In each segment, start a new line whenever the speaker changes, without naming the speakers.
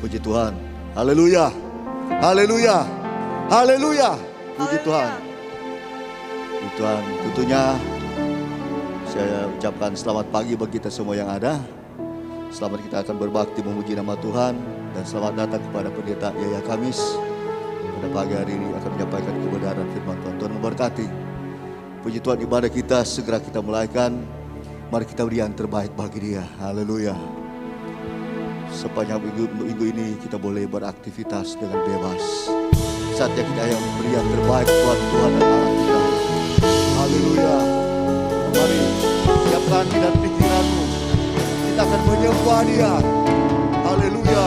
Puji Tuhan. Haleluya. Haleluya. Haleluya. Puji Tuhan. Puji Tuhan. Tentunya saya ucapkan selamat pagi bagi kita semua yang ada. Selamat kita akan berbakti memuji nama Tuhan. Dan selamat datang kepada Pendeta Yaya Kamis. Pada pagi hari ini akan menyampaikan kebenaran firman Tuhan. Tuhan memberkati. Puji Tuhan, ibadah kita segera kita mulaikan. Mari kita beri yang terbaik bagi Dia. Haleluya. Sepanjang minggu ini kita boleh beraktivitas dengan bebas. Saatnya kita yang beri yang terbaik buat Tuhan dan Allah kita. Haleluya. Mari siapkan hati dan pikiranmu. Kita akan menyembah Dia. Haleluya.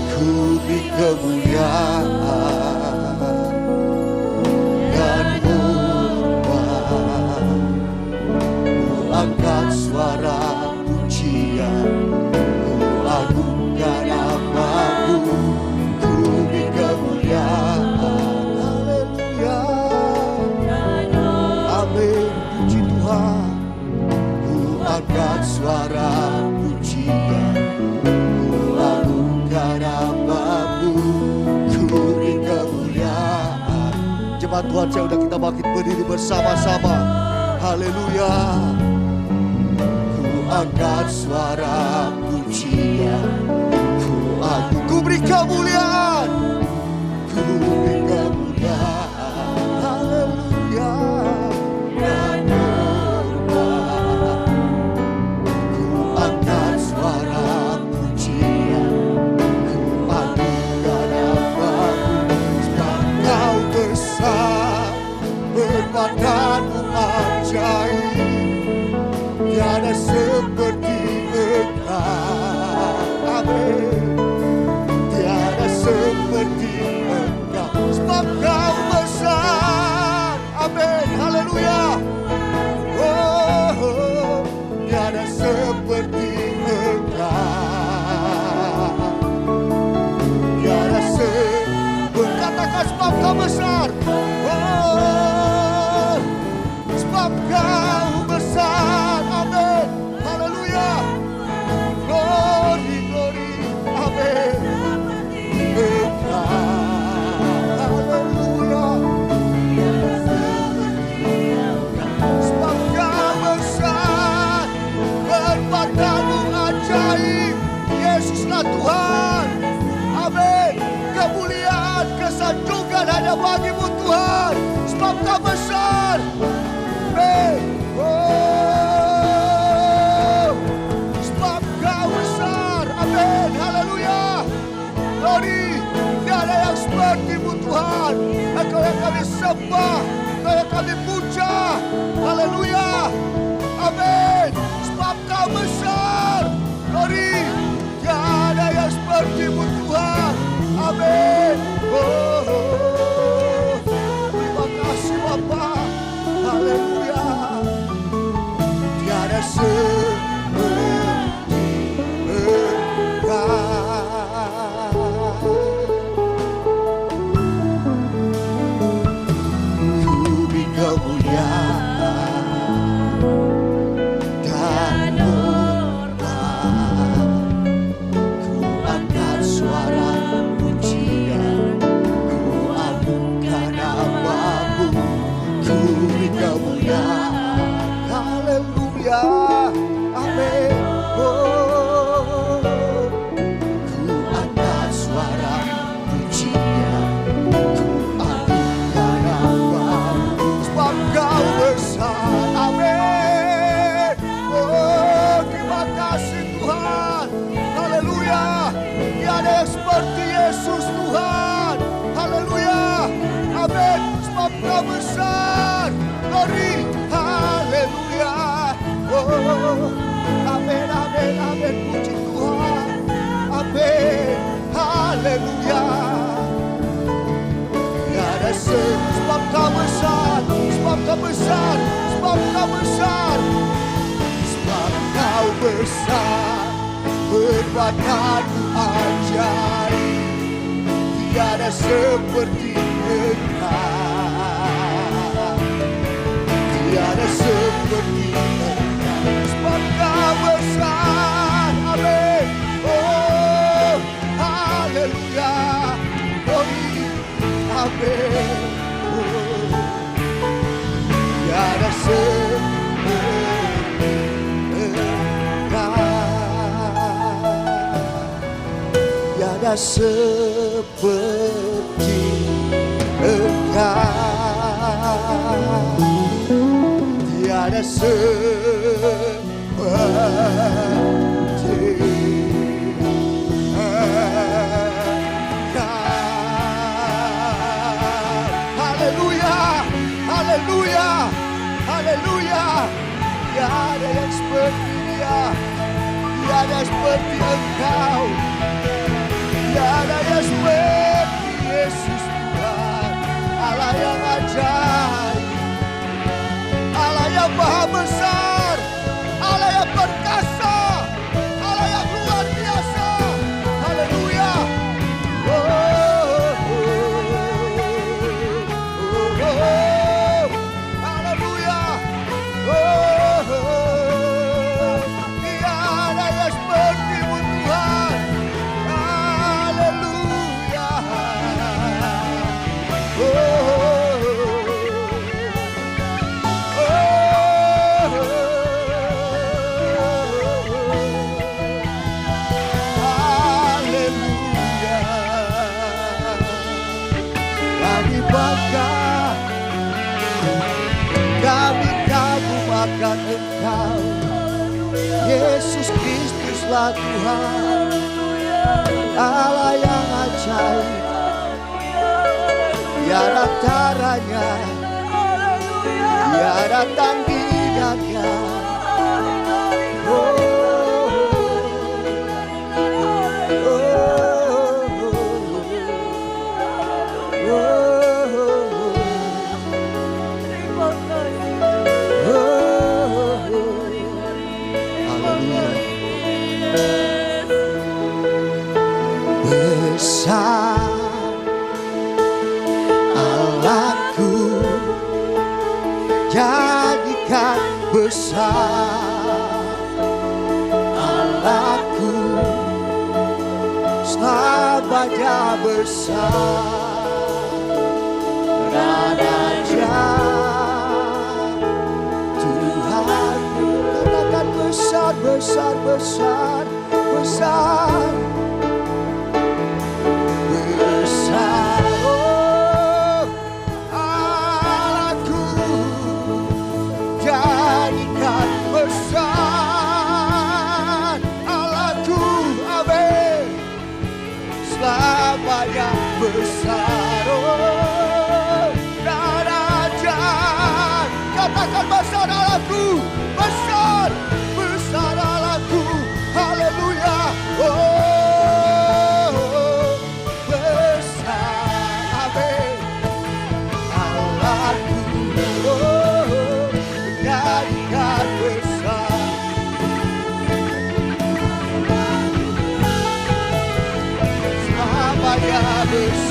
Ku beri kemuliaan dan hormat. Ku angkat suara pujian. Ku agungkan namamu. Ku beri kemuliaan. Haleluya. Amin. Puji Tuhan. Ku angkat suara pujian. Ku agungkan namamu. Ku beri kemuliaan. Jemaat Tuhan, saya udah kita bangkit berdiri bersama-sama. Haleluya. Ku angkat suara pujian. Ku beri kemuliaan. Ku beri kemuliaan. Haleluya. Dan hormat. Ku angkat suara pujian. Ku agungkan namamu. Sebab Kau besar, perbuatanmu ajaib. Tiada seperti Engkau. Amin. Tiada seperti Engkau. Sebab Kau besar. Amin. Haleluya. Oh, tiada seperti Engkau. Tiada seperti. Katakan sebab Kau besar. Oh, sebab Kau besar. Amin. Haleluya. Glory, glory. Amin. Engkau. Haleluya. Sebab Kau besar, perbuatanmu ajaib. Yesuslah Tuhan. Amin. Kemuliaan, kesanjungan hanya bagi-Mu Tuhan. Sebab Kau besar. Amin. Oh, sebab Kau besar. Amin. Haleluya. Glory. Tiada yang seperti-Mu Tuhan. Engkau yang kami sembah, Engkau yang kami puja. Haleluya. Amin. Sebab Kau besar. Glory. Tiada yang seperti-Mu Tuhan. Amin. Oh, terima kasih Bapa. Haleluya. Tiada seperti Engkau. Ku beri kemuliaan dan hormat. Ku angkat suara pujian. Ku agungkan namamu. Ku beri kemuliaan. Haleluya. Amin. Oh, ku angkat suara pujian. Ku agungkan namamu. Sebab Kau besar. Amin. Oh, terima kasih Tuhan. Haleluya. Tiada yang seperti Yesus Tuhan. Haleluya. Amin. Sebab Kau besar. Glory. Haleluya. Oh, amin, amin, amin. Puji Tuhan. Amin. Haleluya. Tiada sebab Kau besar. Sebab Kau besar. Sebab Kau besar. Sebab Kau besar. Perbuatanmu ajaib. Tiada seperti Engkau. Tiada seperti Engkau, tiada seperti Haleluya, haleluya, haleluya. Tiada yang seperti Dia, tiada seperti Engkau, tiada yang seperti Yesus Tuhan. Allah yang ajaib, Allah yang maha besar, Allah yang perkasa, Allah yang luar biasa. Haleluya. Kami kagum Engkau, Yesus Kristuslah Tuhan, Allah yang ajaib, tiada taranya, tiada tandingannya. Besar Allahku, jadikan besar Allahku, selamanya besar Raja Tuhan. Katakan besar, besar, besar, besar. Besar, oh, darajat. Katakan besar Allahku, besar, besar Allahku. Haleluya. Oh, besar, amin. Allahku, oh, jadikan besar. Selamanya besar.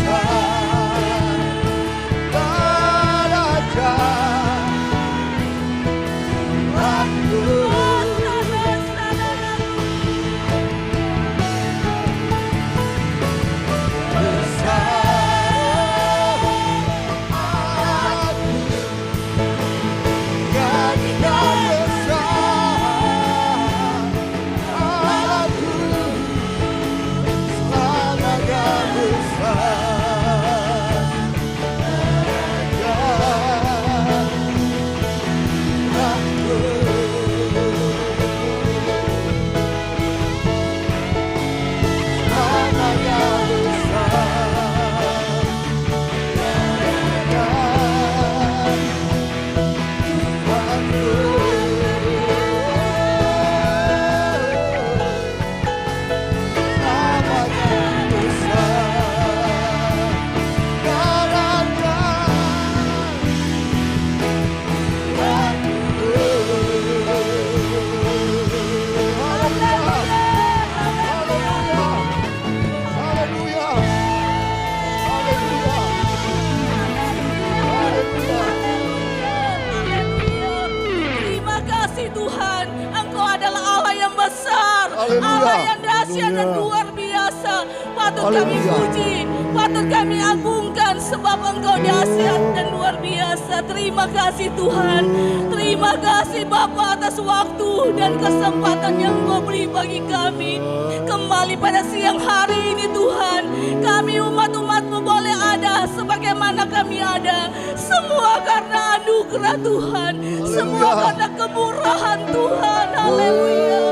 Allah yang dahsyat dan luar biasa. Patut kami puji, patut kami agungkan, sebab Engkau dahsyat dan luar biasa Terima kasih Tuhan. Terima kasih Bapa atas waktu dan kesempatan yang Engkau beri bagi kami. Kembali pada siang hari ini Tuhan, kami umat-umat-Mu boleh ada sebagaimana kami ada. Semua karena anugerah Tuhan. Semua karena kemurahan Tuhan. Haleluya.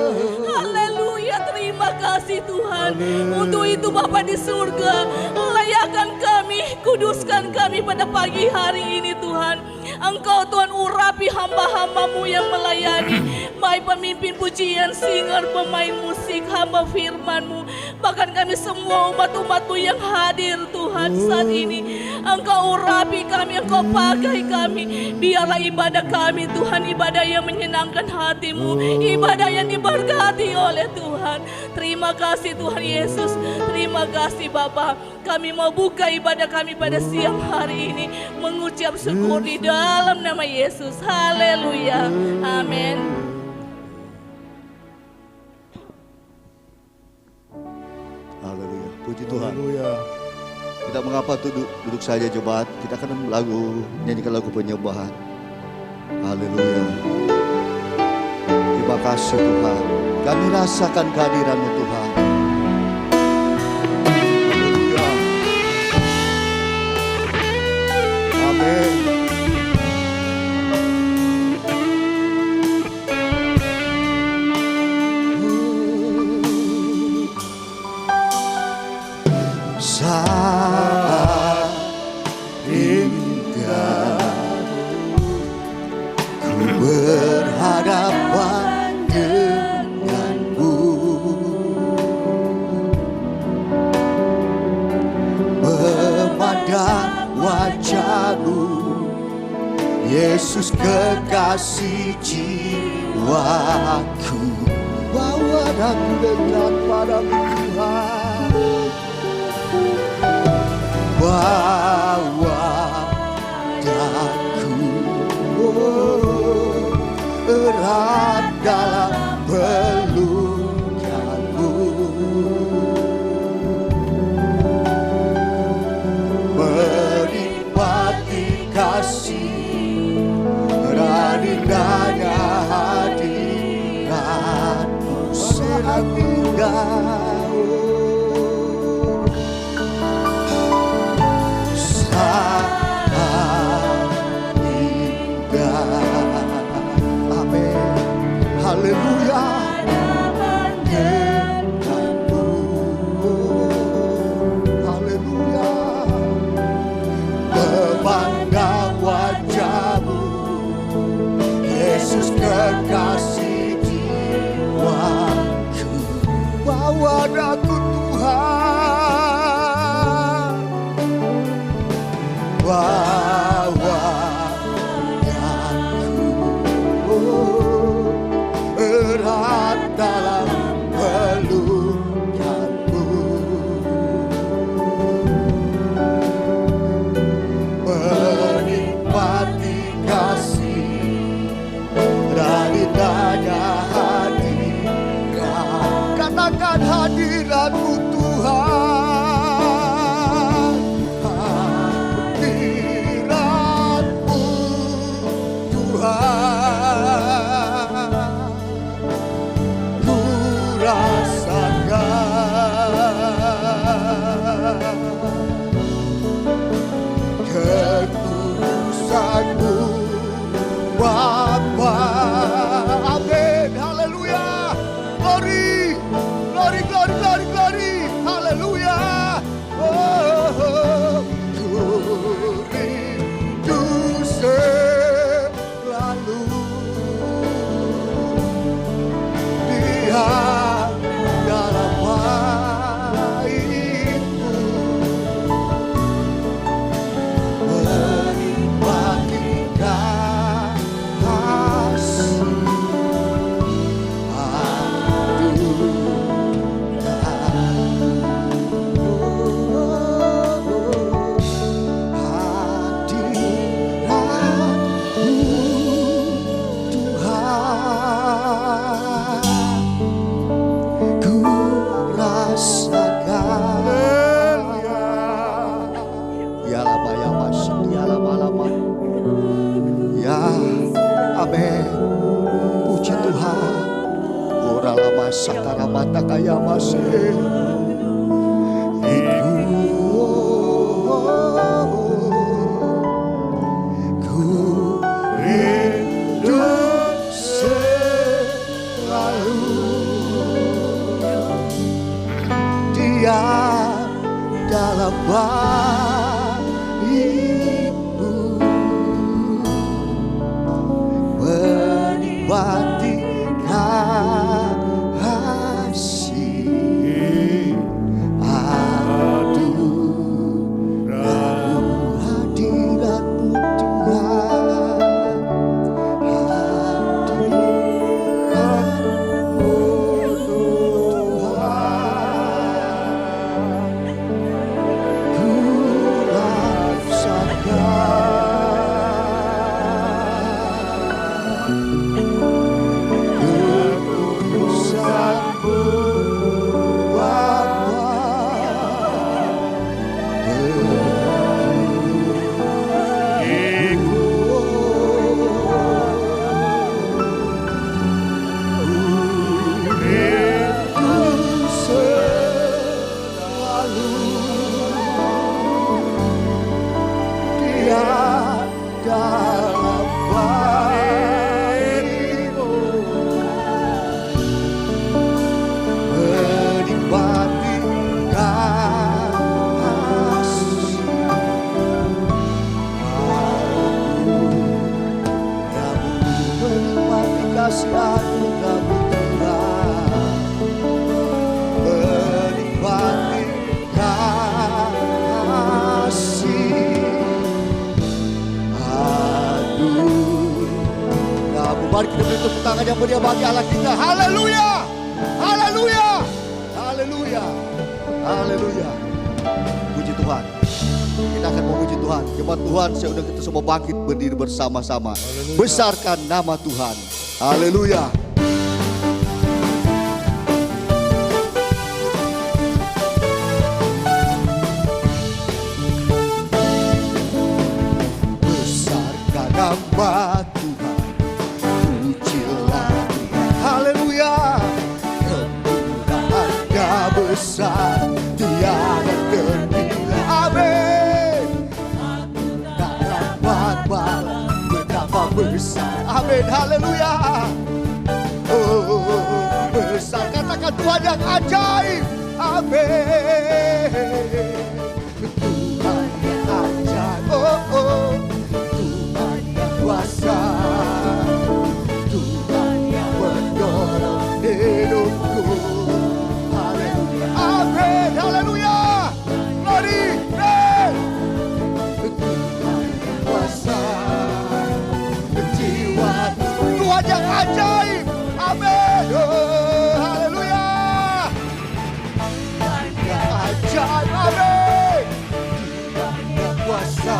Haleluya. Terima kasih Tuhan. Untuk itu Bapa di surga, layakan kami, kuduskan kami pada pagi hari ini Tuhan. Engkau Tuhan urapi hamba-hamba-Mu yang melayani, baik pemimpin pujian, singer, pemain musik, hamba firman-Mu, bahkan kami semua umat-umat-Mu yang hadir Tuhan saat ini. Engkau urapi kami, Engkau pakai kami. Biarlah ibadah kami Tuhan, ibadah yang menyenangkan hati-Mu, ibadah yang diberkati oleh Tuhan. Terima kasih Tuhan Yesus. Terima kasih Bapa. Kami mau buka ibadah kami pada siang hari ini, mengucap syukur di dalam nama Yesus. Haleluya. Amin.
Haleluya. Puji Tuhan. Tidak mengapa duduk saja jemaat. Kita akan nyanyikan lagu penyembahan. Haleluya. Terima kasih Tuhan. Kami rasakan kehadiran-Mu Tuhan. Haleluya. Amin. Saat indah ku berhadapan denganmu, memandang wajah-Mu, Yesus kekasih jiwaku. Bawa aku dekat padamu Tuhan, bawa daku erat dalam pelukan-Mu, menikmati kasih radinanya hadirat-Mu saat indah. Haleluya. Haleluya. Memandang wajah-Mu, Yesus kekasih jiwaku. Bawa aku Tuhan, bawa aku erat dalam pelukan-Mu, menikmati kasih radinanya hadirat. Katakan hadirat-Mu Tuhan, hadirat-Mu Tuhan, ku rasakan kekudusan-Mu Bapa. Amin. Haleluya. Glory, glory, glory, glory, glory. Haleluya. Oh, ku rindu selalu lihat dalam wajah-Mu, menikmati Sakaramata kaya masih. Ku rindu selalu Dia dalam bayimu menikmati kasih. Aduh, dalam hadiratmu Tuhan, hadiratmu Tuhan, ku rasakan kekudusanmu Bapa. Rindu selalu Dia dalam bayimu menikmati kasih. Menikmati kasih anugerah-Mu Tuhan, menikmati kasih. Aduh, kamu mari kita beri tepuk tangan yang meriah bagi Allah kita. Haleluya, haleluya, haleluya, haleluya. Puji Tuhan. Kita akan memuji Tuhan. Jemaat Tuhan, saya undang kita semua bangkit berdiri bersama-sama. Besarkan nama Tuhan. Haleluya. Besarkan nama Tuhan. Pujilah Dia. Haleluya. Kemuliaan-Nya besar, tiada ternilai. Amin. Betapa besar. Amin. Haleluya. Oh, besar. Katakan Tuhan yang ajaib. Amin. Tuhan yang ajaib. Oh, Tuhan yang kuasa. Tuhan yang mendorong hidupku. Haleluya. Amin. Haleluya. Glory. Tuhan yang kuasa. Jiwa Tuhan yang ajaib. Amin. Oh, haleluya. Tuhan yang ajaib. Amin. Tuhan yang kuasa.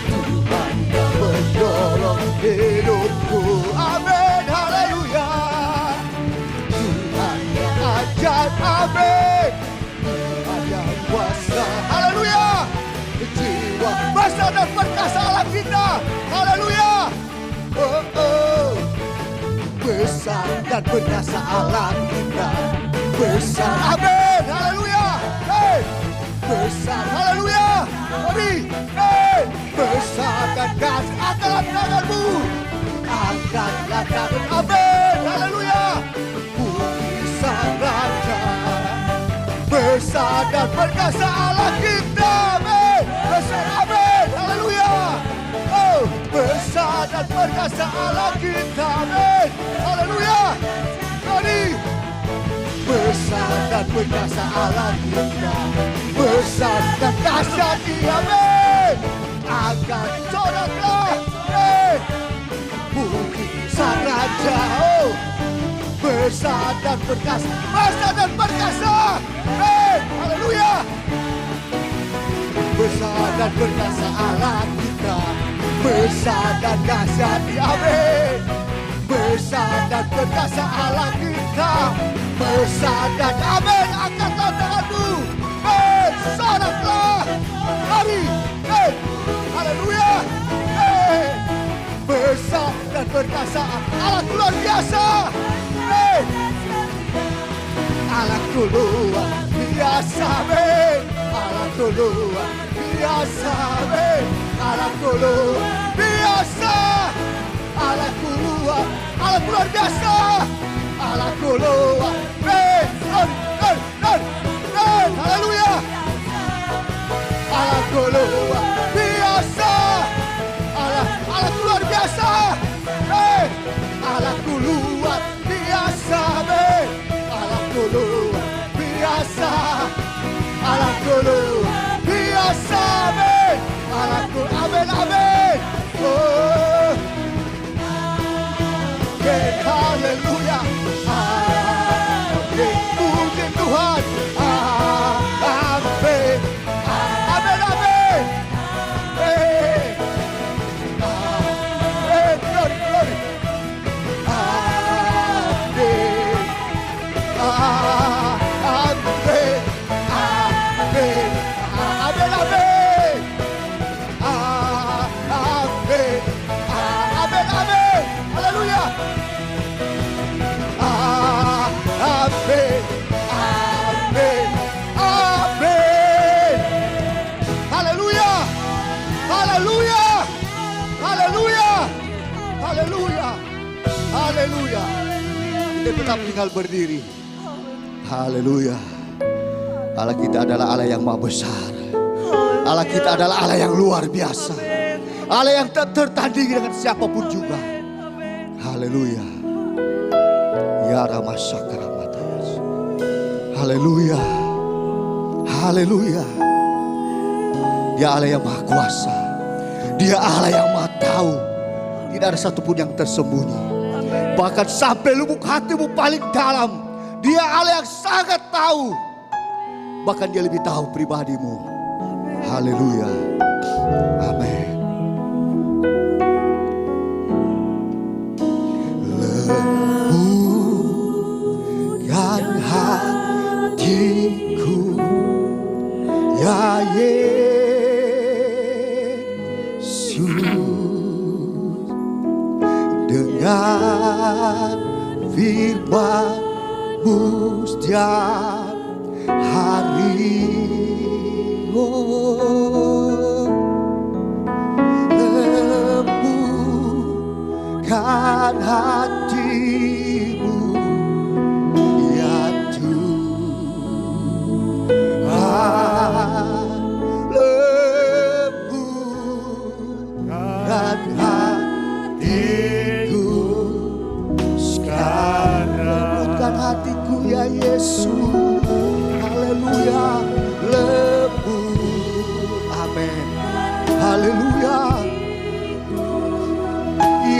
Tuhan yang mendorong hidupku. Amin. Haleluya. Tuhan yang ajaib. Amin. Tuhan yang kuasa. Haleluya. Jiwa besar dan perkasa Allah kita. Haleluya. Oh, oh. Besar dan perkasa Allah kita. Besar. Amin. Haleluya. Hey. Besar. Haleluya. Mari. Hey. Besar dan kasih. Angkatlah tanganmu. Angkatlah tangan. Amin. Haleluya. Bumi sang raja. Besar dan perkasa Allah kita. Amin. Besar. Amin. Haleluya. Oh, besar dan perkasa Allah kita. Amin. Haleluya. Mari. Besar dan perkasa Allah kita. Besar dan dahsyat Dia. Amin. Angkat soraklah. Bumi sang raja. Oh, besar dan perkasa. Besar dan perkasa. Amin. Haleluya. Besar dan perkasa Allah kita. Besar dan dahsyat Dia. Amin. Besar dan perkasa Allah kita. Besar dan amin. Angkatlah tanganmu. Soraklah. Mari. Haleluya. Besar dan perkasa Allah luar biasa. Allahku luar biasa, amin. Allahku luar biasa, amin. Allahku luar biasa. Allahku luar biasa. Allahku luar biasa. Haleluya. Allahku luar biasa. Allahku luar biasa. Allahku luar biasa, amin. Allahku luar biasa. Allahku luar biasa, amin. Allahku, amin, amin. Oh, yeah, haleluya. Amin, puji Tuhan. Amin, amin, amin. Glory, glory. Haleluya. Kita tetap tinggal berdiri. Haleluya. Allah kita adalah Allah yang maha besar. Allah kita adalah Allah yang luar biasa. Allah yang tak tertandingi dengan siapapun juga. Haleluya. Ya Ramasakaramatanas. Haleluya. Haleluya. Dia Allah yang maha kuasa. Dia Allah yang maha tahu. Tidak ada satupun yang tersembunyi. Bahkan sampai lubuk hatimu paling dalam, Dia Allah yang sangat tahu. Bahkan Dia lebih tahu pribadimu. Haleluya. Amin. Lembutkan hatiku, ya Yesus, dengan firman-Mu setiap hari. Oh, lembutkan hatimu, ya Tuhan. Lembutkan hatiku sekarang. Lembutkan hatiku, ya Yesus. Haleluya. Lembut. Amin. Haleluya.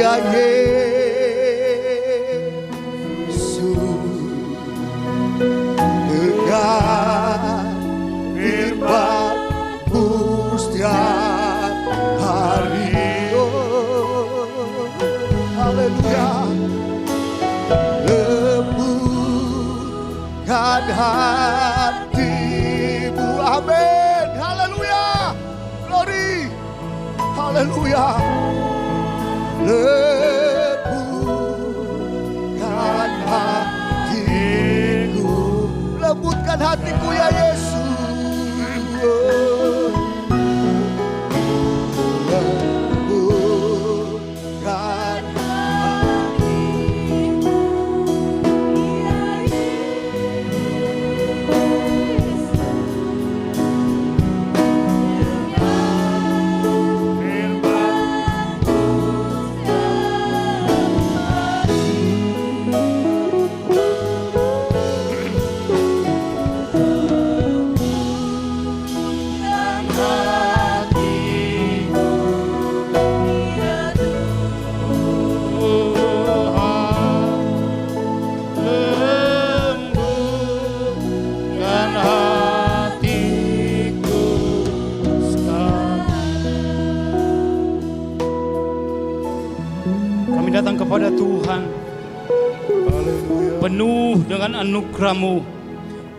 Ya Yesus, dengan firman-Mu setiap hari. Oh, haleluya. Lembutkan hatimu. Amin. Haleluya. Glory. Haleluya. Lembutkan hatiku. Lembutkan hatiku, ya Yesus. Lembutkan hatiku, ya
Kami datang kepada Tuhan penuh dengan anugerah-Mu,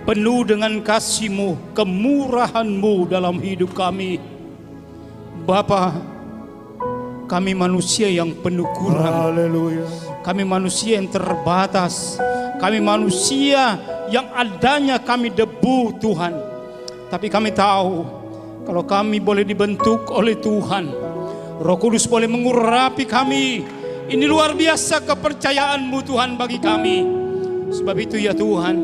penuh dengan kasih-Mu, kemurahan-Mu dalam hidup kami. Bapa, kami manusia yang penuh kurang. Kami manusia yang terbatas. Kami manusia yang adanya kami debu Tuhan. Tapi kami tahu kalau kami boleh dibentuk oleh Tuhan, Roh Kudus boleh mengurapi kami. Ini luar biasa kepercayaan-Mu Tuhan bagi kami. Sebab itu ya Tuhan,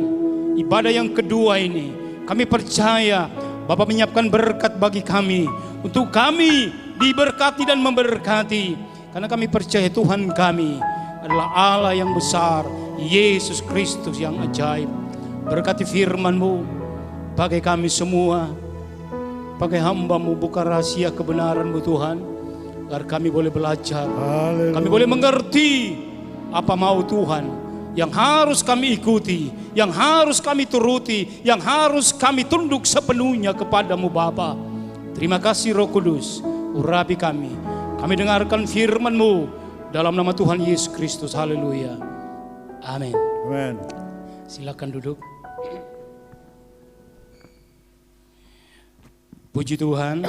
ibadah yang kedua ini kami percaya Bapa menyiapkan berkat bagi kami, untuk kami diberkati dan memberkati. Karena kami percaya Tuhan kami adalah Allah yang besar, Yesus Kristus yang ajaib. Berkati firman-Mu, pakai kami semua, pakai hamba-Mu, buka rahasia kebenaran-Mu Tuhan, agar kami boleh belajar, kami boleh mengerti apa mau Tuhan, yang harus kami ikuti, yang harus kami turuti, yang harus kami tunduk sepenuhnya kepadamu Bapa. Terima kasih Roh Kudus, urapi kami. Kami dengarkan firman-Mu dalam nama Tuhan Yesus Kristus. Haleluya. Amin.
Amin.
Silakan duduk. Puji Tuhan,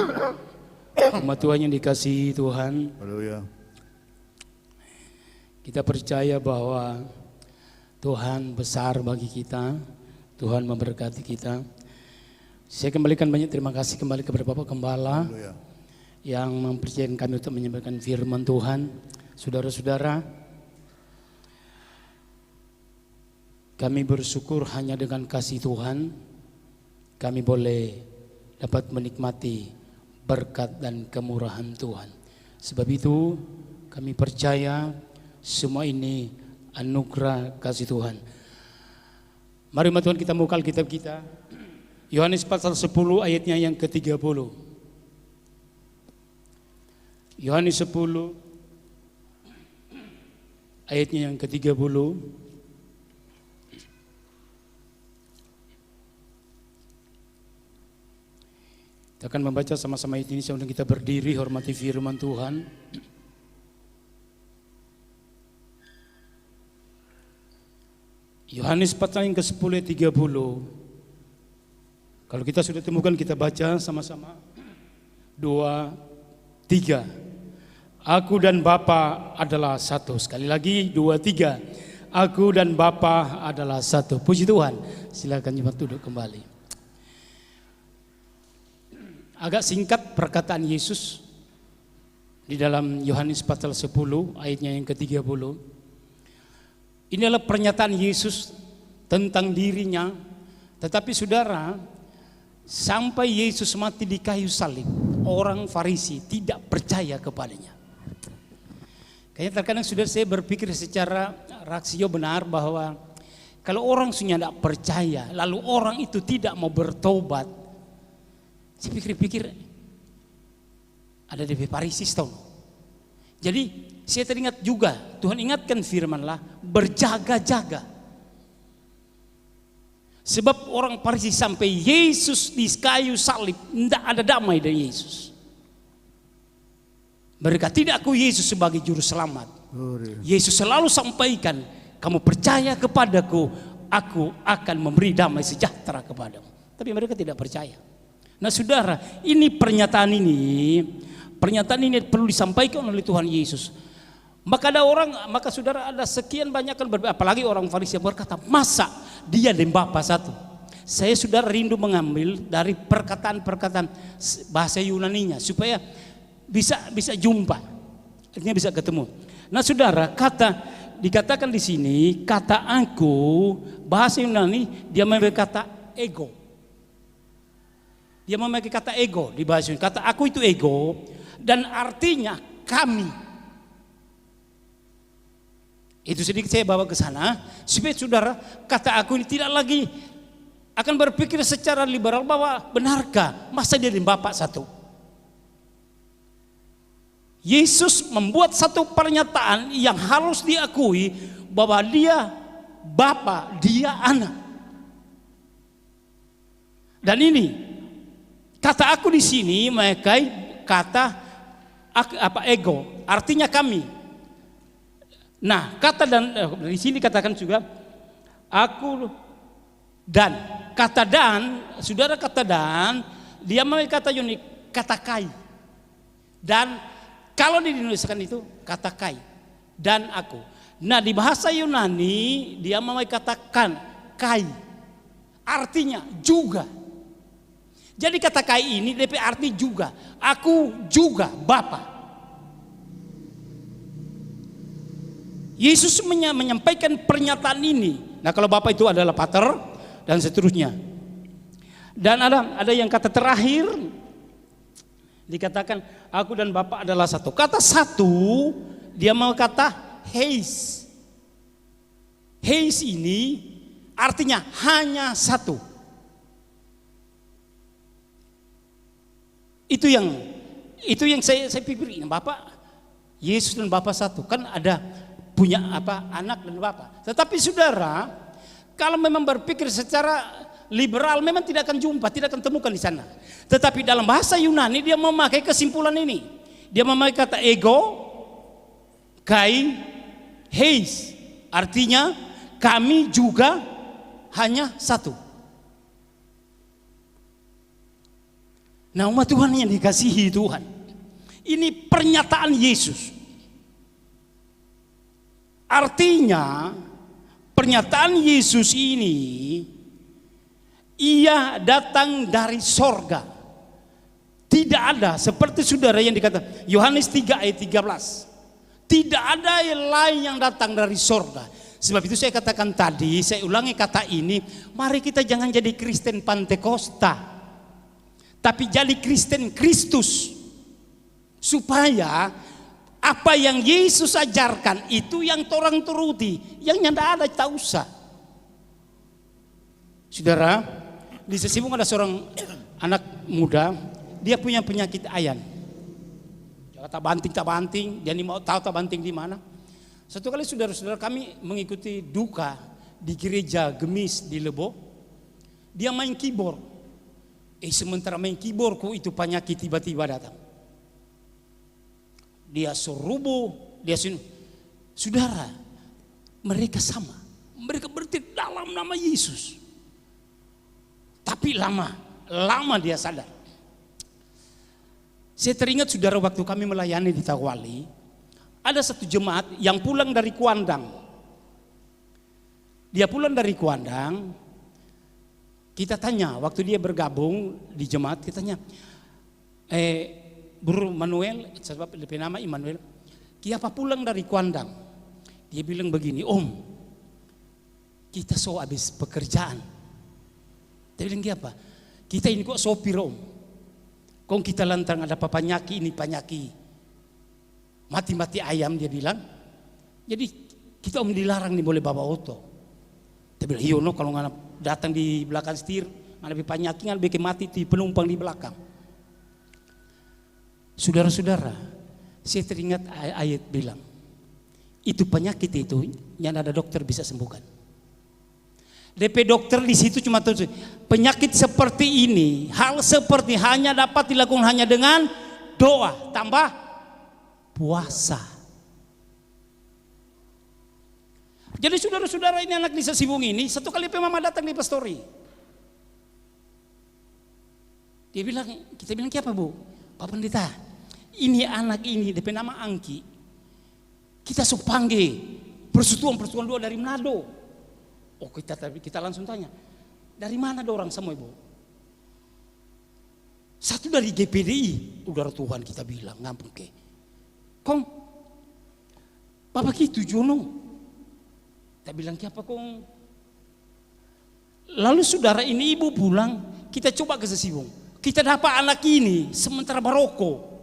umat Tuhan yang dikasihi Tuhan.
Haleluya.
Kita percaya bahwa Tuhan besar bagi kita, Tuhan memberkati kita. Saya kembalikan banyak terima kasih kembali kepada Bapak Gembala yang mempercayakan kami untuk menyampaikan firman Tuhan. Saudara-saudara, kami bersyukur hanya dengan kasih Tuhan kami boleh dapat menikmati berkat dan kemurahan Tuhan. Sebab itu kami percaya semua ini anugerah kasih Tuhan. Mari Tuhan kita buka Alkitab kita. Yohanes pasal 10 ayatnya yang ke-30. Yohanes 10 ayatnya yang ke-30. Kita akan membaca sama-sama ayat ini sambil kita berdiri hormati firman Tuhan. Yohanes pasal yang ke-10 ayat 30. Kalau kita sudah temukan kita baca sama-sama. 2, 3. Aku dan Bapa adalah satu. Sekali lagi 2, 3. Aku dan Bapa adalah satu. Puji Tuhan. Silakan jemaat duduk kembali. Agak singkat perkataan Yesus di dalam Yohanes pasal 10 ayatnya yang ke-30. Ini adalah pernyataan Yesus tentang dirinya. Tetapi saudara, sampai Yesus mati di kayu salib, orang Farisi tidak percaya kepadanya. Kayaknya terkadang saudara saya berpikir secara rasio benar bahwa kalau orang sudah tidak percaya, lalu orang itu tidak mau bertobat, saya pikir-pikir ada DP Farisi tahu. Jadi saya teringat juga Tuhan ingatkan firman-lah, berjaga-jaga. Sebab orang Farisi sampai Yesus di kayu salib tidak ada damai dari Yesus. Mereka tidak akui Yesus sebagai juru selamat. Yesus selalu sampaikan, kamu percaya kepadaku, aku akan memberi damai sejahtera kepadamu. Tapi mereka tidak percaya. Nah saudara, ini pernyataan ini perlu disampaikan oleh Tuhan Yesus. Maka saudara ada sekian banyak apalagi orang Farisi berkata, masa dia dan Bapa satu. Saya sudah rindu mengambil dari perkataan-perkataan bahasa Yunaninya supaya bisa jumpa, artinya bisa ketemu. Nah saudara, dikatakan di sini kata aku, bahasa Yunani dia memakai kata ego. Dia memakai kata ego di bahasa Yunani. Kata aku itu ego dan artinya kami. Itu sedikit saya bawa ke sana supaya saudara, kata aku ini tidak lagi akan berpikir secara liberal bahwa benarkah masa dia dan Bapa satu. Yesus membuat satu pernyataan yang harus diakui bahwa dia Bapa, dia Anak. Dan ini kata aku di sini memakai kata ego, artinya kami. Nah, di sini katakan juga aku dan kata dan, saudara kata dan dia memakai kata unik, kata kai. Dan kalau dinuliskan itu kata kai dan aku. Nah, di bahasa Yunani dia memakai kata kan, kai. artinya juga. Jadi kata kai ini DP arti juga. Aku juga Bapa. Yesus menyampaikan pernyataan ini. Nah, kalau Bapa itu adalah Pater dan seterusnya. Dan ada yang kata terakhir dikatakan aku dan Bapa adalah satu. Kata satu dia mau kata heis. Heis ini artinya hanya satu. Itu yang saya pikir, Bapak Yesus dan Bapa satu. Kan ada punya anak dan Bapa. Tetapi saudara, kalau memang berpikir secara liberal memang tidak akan jumpa, tidak akan temukan di sana. Tetapi dalam bahasa Yunani dia memakai kesimpulan ini. Dia memakai kata ego, kai, heis. Artinya kami juga hanya satu. Nah, umat Tuhan yang dikasihi Tuhan, ini pernyataan Yesus. Artinya pernyataan Yesus ini ia datang dari sorga. Tidak ada seperti saudara yang dikatakan Yohanes 3 ayat 13. Tidak ada yang lain yang datang dari sorga. Sebab itu saya katakan tadi, saya ulangi kata ini, mari kita jangan jadi Kristen Pantekosta, tapi jadi Kristen Kristus. Supaya apa yang Yesus ajarkan itu yang orang turuti, yang tidak ada tak usah. Saudara, di Sesibung ada seorang anak muda, dia punya penyakit ayan. Tak banting, dia mau tahu tak banting di mana. Satu kali saudara-saudara kami mengikuti duka di gereja Gemis di Lebo. Dia main keyboard. Sementara main keyboardku itu penyakit tiba-tiba datang. Dia serubuh, dia sini. Saudara, mereka sama. Mereka berarti dalam nama Yesus. Tapi lama dia sadar. Saya teringat saudara waktu kami melayani di Tawali, ada satu jemaat yang pulang dari Kuandang. Dia pulang dari Kuandang. Kita tanya waktu dia bergabung di jemaat, kita tanya, Bro Manuel, sebab lebih nama Immanuel, kenapa pulang dari Kuandang? Dia bilang begini, Om, kita so habis pekerjaan. Dia bilang apa? Kita ini kok sopir Om. Kong kita lantang ada panyaki ini panyaki. Mati-mati ayam dia bilang. Jadi kita Om dilarang nih boleh bawa auto. Dia bilang, iya no kalau nggak datang di belakang setir, nggak lebih panyaki nggak lebih mati di penumpang di belakang. Saudara-saudara, saya teringat ayat bilang, itu penyakit itu yang ada dokter bisa sembuhkan. DP dokter di situ cuma tuh penyakit seperti ini, hal seperti hanya dapat dilakukan hanya dengan doa tambah puasa. Jadi saudara-saudara ini anak di Sesibung ini satu kali mama datang di pastori. Dia bilang, kita bilang apa Bu? Pak Pendeta, ini anak ini DP nama Angki. Kita panggil persekutuan dua dari Manado. Oh kita langsung tanya, dari mana ada orang semua Ibu? Satu dari GPDI, udara Tuhan kita bilang ngampung ke. Kong, Bapak gitu Jono. Kita bilang apa Kong? Lalu saudara ini ibu pulang, kita coba ke Sesibung. Kita dapat anak ini sementara baroko.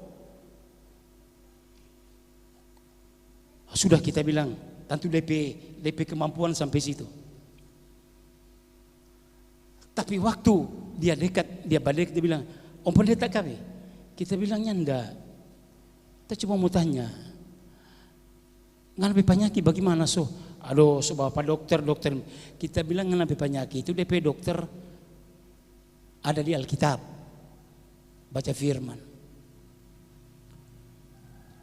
Sudah kita bilang, tentu DP kemampuan sampai situ. Tapi waktu dia dekat, dia balik, dia bilang, Om Pendeta kami. Kita bilangnya enggak. Kita cuma mau tanya, nggak lebih penyakit bagaimana so? Aduh, so Bapak dokter. Kita bilang nggak lebih penyakit itu DP dokter ada di Alkitab, baca firman.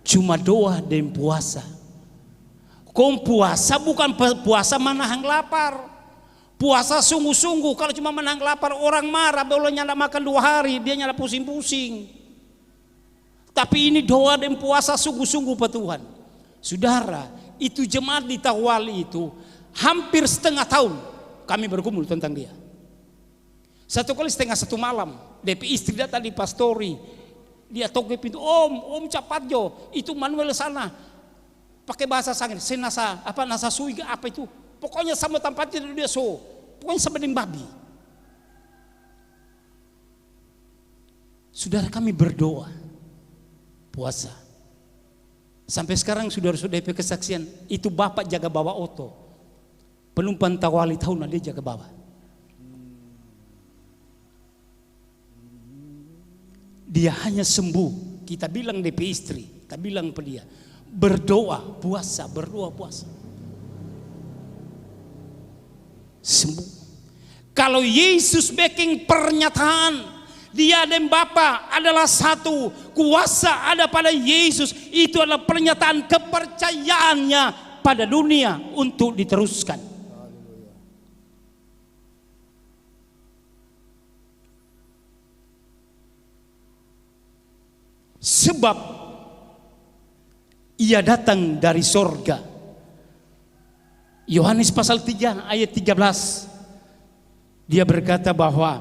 Cuma doa dan puasa. Kau puasa bukan puasa menahan lapar. Puasa sungguh-sungguh. Kalau cuma menahan lapar orang marah, boleh nyala makan 2 hari, dia nyala pusing-pusing. Tapi ini doa dan puasa sungguh-sungguh Pak Tuhan. Saudara, itu jemaat di Tawali itu hampir setengah tahun kami bergumul tentang dia. Satu kali 1:30 malam, DP istri datang di pastori. Dia toke pintu, om cepat jo, itu Manuel sana. Pakai bahasa Sangir, nasa sui apa itu. Pokoknya sama tempatnya dia pokoknya sama dengan babi. Saudara, kami berdoa, puasa. Sampai sekarang saudara-saudara DP kesaksian, itu bapak jaga bawa oto. Penumpang tawali tahunan dia jaga bawa. Dia hanya sembuh. Kita bilang DP istri, kita bilang ke dia, berdoa, puasa, berdoa, puasa. Sembuh. Kalau Yesus making pernyataan, dia dan Bapa adalah satu, kuasa ada pada Yesus, itu adalah pernyataan kepercayaannya pada dunia untuk diteruskan. Sebab ia datang dari sorga. Yohanes pasal 3 ayat 13. Dia berkata bahwa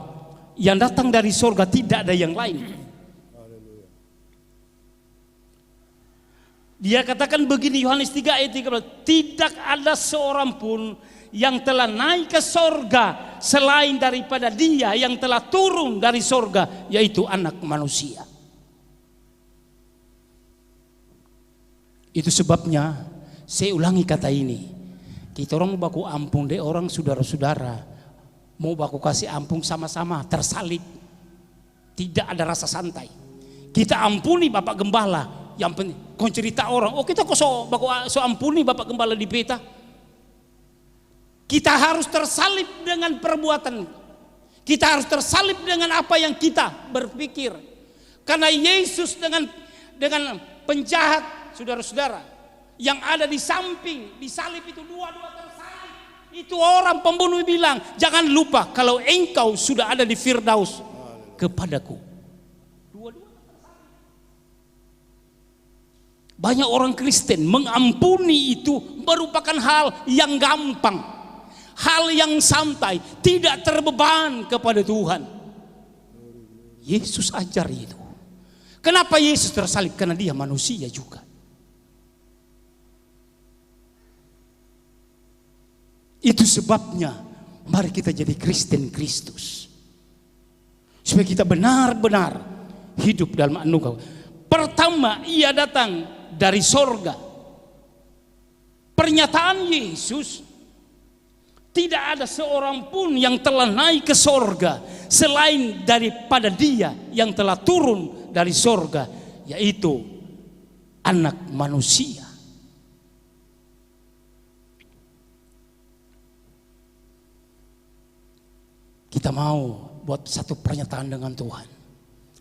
yang datang dari sorga tidak ada yang lain. Dia katakan begini, Yohanes 3 ayat 13, tidak ada seorang pun yang telah naik ke sorga selain daripada dia yang telah turun dari sorga, yaitu anak manusia. Itu sebabnya saya ulangi kata ini. Kita orang mau baku ampun deh orang saudara-saudara, mau baku kasih ampun sama-sama tersalib. Tidak ada rasa santai. Kita ampuni Bapak Gembala, yang penting kau cerita orang, kita kok so ampuni Bapak Gembala di peta. Kita harus tersalib dengan perbuatan. Kita harus tersalib dengan apa yang kita berpikir. Karena Yesus dengan penjahat, saudara-saudara, yang ada di samping, di salib itu dua-dua tersalib. Itu orang pembunuh bilang, jangan lupa kalau engkau sudah ada di Firdaus kepadaku. Dua-dua tersalib. Banyak orang Kristen mengampuni itu merupakan hal yang gampang, hal yang santai, tidak terbeban kepada Tuhan. Yesus ajar itu. Kenapa Yesus tersalib? Karena dia manusia juga. Itu sebabnya mari kita jadi Kristen Kristus, supaya kita benar-benar hidup dalam anugerah. Pertama, ia datang dari sorga. Pernyataan Yesus, tidak ada seorang pun yang telah naik ke sorga selain daripada dia yang telah turun dari sorga, yaitu anak manusia. Kita mau buat satu pernyataan dengan Tuhan.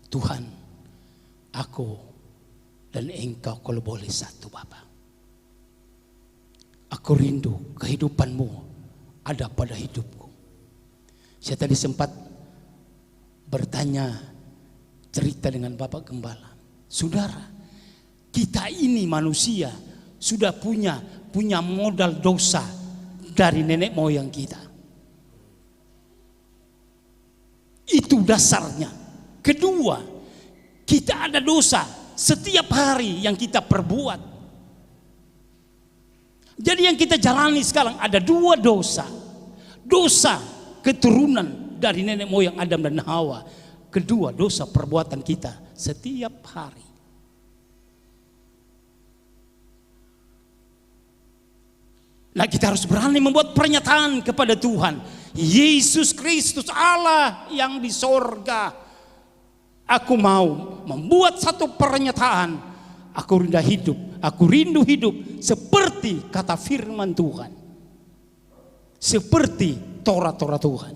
Tuhan, aku dan engkau kalau boleh satu Bapa. Aku rindu kehidupanmu ada pada hidupku. Saya tadi sempat bertanya, cerita dengan Bapak Gembala. Saudara, kita ini manusia sudah punya modal dosa dari nenek moyang kita. Itu dasarnya. Kedua, kita ada dosa setiap hari yang kita perbuat. Jadi yang kita jalani sekarang ada dua dosa. Dosa keturunan dari nenek moyang Adam dan Hawa. Kedua, dosa perbuatan kita setiap hari. Nah, kita harus berani membuat pernyataan kepada Tuhan. Yesus Kristus Allah yang di sorga. Aku mau membuat satu pernyataan. Aku rindu hidup seperti kata firman Tuhan. Seperti Torah-Torah Tuhan.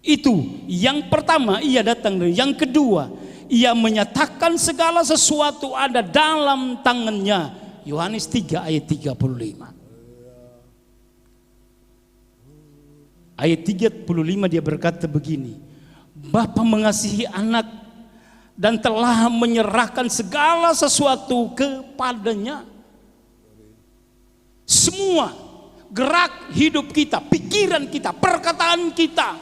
Itu yang pertama, ia datang dari. Yang kedua, ia menyatakan segala sesuatu ada dalam tangannya. Yohanes 3 ayat 35. Ayat 35 dia berkata begini, Bapa mengasihi anak dan telah menyerahkan segala sesuatu kepadanya. Semua gerak hidup kita, pikiran kita, perkataan kita,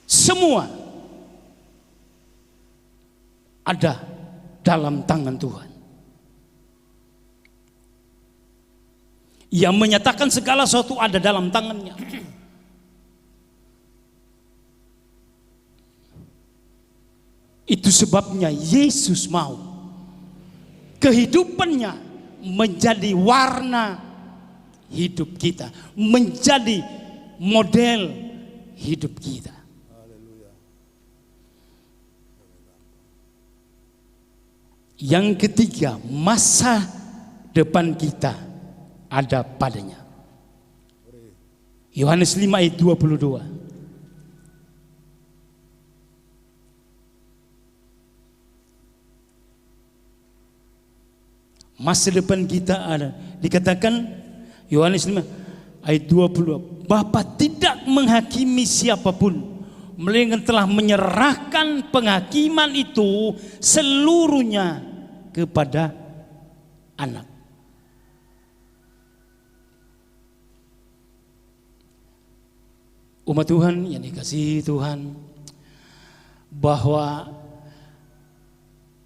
Semua ada dalam tangan Tuhan. Ia menyatakan segala sesuatu ada dalam tangannya. Itu sebabnya Yesus mau kehidupannya menjadi warna hidup kita, menjadi model hidup kita. Yang ketiga, masa depan kita ada padanya. Yohanes 5 ayat 22. Masa depan kita ada. Dikatakan Yohanes 5 ayat 22. Bapa tidak menghakimi siapapun, melainkan telah menyerahkan penghakiman itu seluruhnya kepada anak. Umat Tuhan yang dikasihi Tuhan, bahwa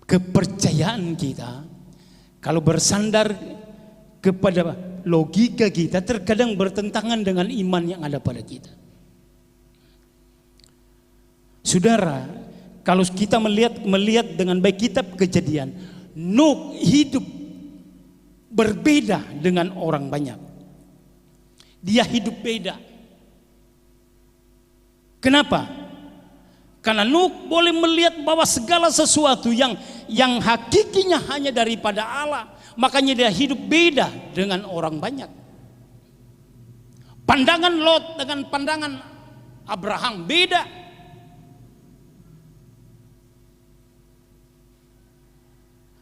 kepercayaan kita kalau bersandar kepada logika kita terkadang bertentangan dengan iman yang ada pada kita. Saudara, kalau kita melihat dengan baik kitab Kejadian, Nuh hidup berbeda dengan orang banyak. Dia hidup beda. Kenapa? Karena Nuh boleh melihat bahwa segala sesuatu yang hakikinya hanya daripada Allah, makanya dia hidup beda dengan orang banyak. Pandangan Lot dengan pandangan Abraham beda.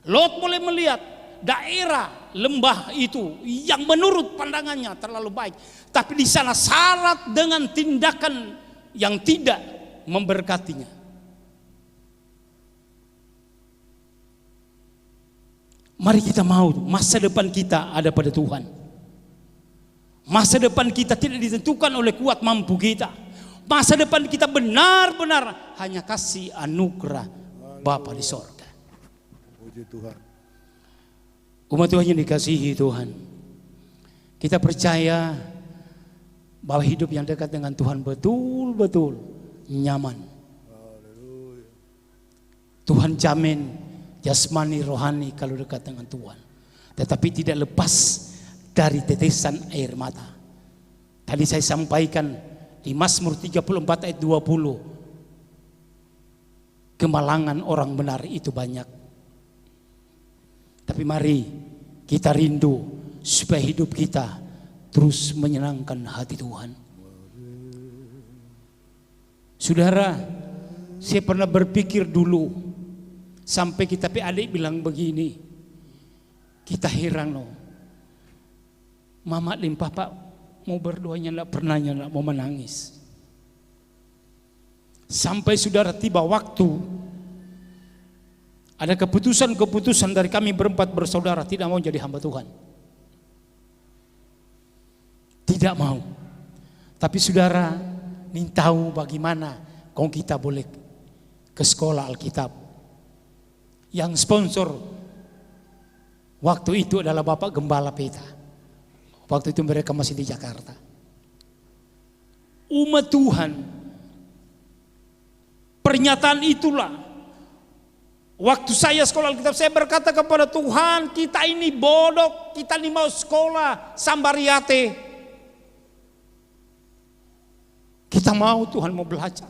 Lot boleh melihat daerah lembah itu yang menurut pandangannya terlalu baik, tapi di sana syarat dengan tindakan yang tidak memberkatinya. Mari kita mau masa depan kita ada pada Tuhan. Masa depan kita tidak ditentukan oleh kuat mampu kita. Masa depan kita benar-benar hanya kasih anugerah Bapa di sorga.
Puji Tuhan.
Umat Tuhan yang dikasihi Tuhan, kita percaya bahwa hidup yang dekat dengan Tuhan betul-betul nyaman. Tuhan jamin jasmani rohani kalau dekat dengan Tuhan, tetapi tidak lepas dari tetesan air mata. Tadi saya sampaikan di Mazmur 34 ayat 20, kemalangan orang benar itu banyak. Tapi mari kita rindu supaya hidup kita terus menyenangkan hati Tuhan. Saudara, saya pernah berpikir dulu, sampai kita adik bilang begini, kita heran loh. Mama dan papa mau berdoanya enggak pernah enggak mau menangis. Sampai saudara tiba waktu ada keputusan-keputusan dari kami berempat bersaudara tidak mau jadi hamba Tuhan. Tidak mau. Tapi saudara, ingin tahu bagaimana kalau kita boleh ke sekolah Alkitab. Yang sponsor waktu itu adalah Bapak Gembala Peta. Waktu itu mereka masih di Jakarta. Umat Tuhan, pernyataan itulah. Waktu saya sekolah Alkitab, saya berkata kepada Tuhan, kita ini bodoh, kita ini mau sekolah Sambariate. Kita mau, Tuhan mau belajar.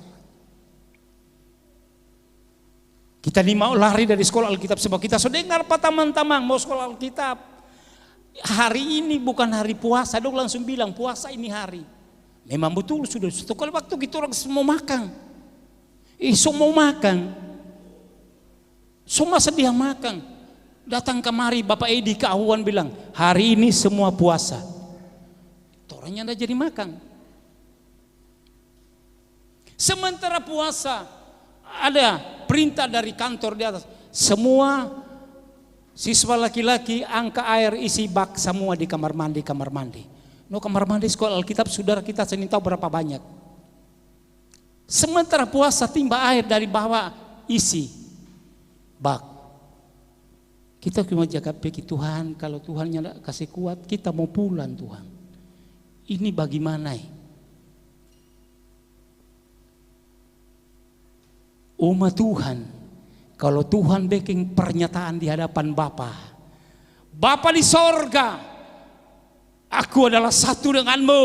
Kita ini mau lari dari sekolah Alkitab sebab kita sudah dengar Pak Tamang-Tamang mau sekolah Alkitab. Hari ini bukan hari puasa, dok langsung bilang puasa ini hari. Memang betul sudah satu kali waktu kita orang semua makan. Semua makan. Semua sedia makan. Datang kemari Bapak Edi ke Awan bilang, hari ini semua puasa. Orangnya tidak jadi makan. Sementara puasa, ada perintah dari kantor di atas. Semua siswa laki-laki angka air isi bak semua di kamar mandi. Kamar mandi sekolah Alkitab saudara kita sini tahu berapa banyak? Sementara puasa timba air dari bawah isi bak. Kita cuma jaga pikir Tuhan, kalau Tuhan tidak kasih kuat kita mau pulang Tuhan. Ini bagaimana? Umat Tuhan, kalau Tuhan bikin pernyataan di hadapan Bapa, Bapa di sorga, aku adalah satu denganmu,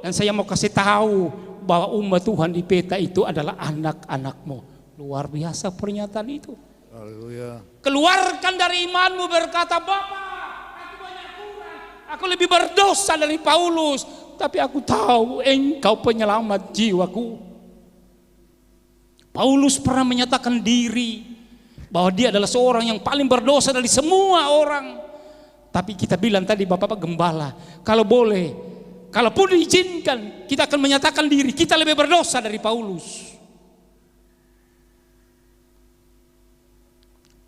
dan saya mau kasih tahu bahwa umat Tuhan di peta itu adalah anak-anakmu. Luar biasa pernyataan itu.
Haleluya.
Keluarkan dari imanmu berkata, Bapa, aku banyak kurang, aku lebih berdosa dari Paulus, tapi aku tahu Engkau penyelamat jiwaku. Paulus pernah menyatakan diri bahwa dia adalah seorang yang paling berdosa dari semua orang. Tapi kita bilang tadi Bapak Gembala, kalau boleh, kalaupun diizinkan, kita akan menyatakan diri kita lebih berdosa dari Paulus.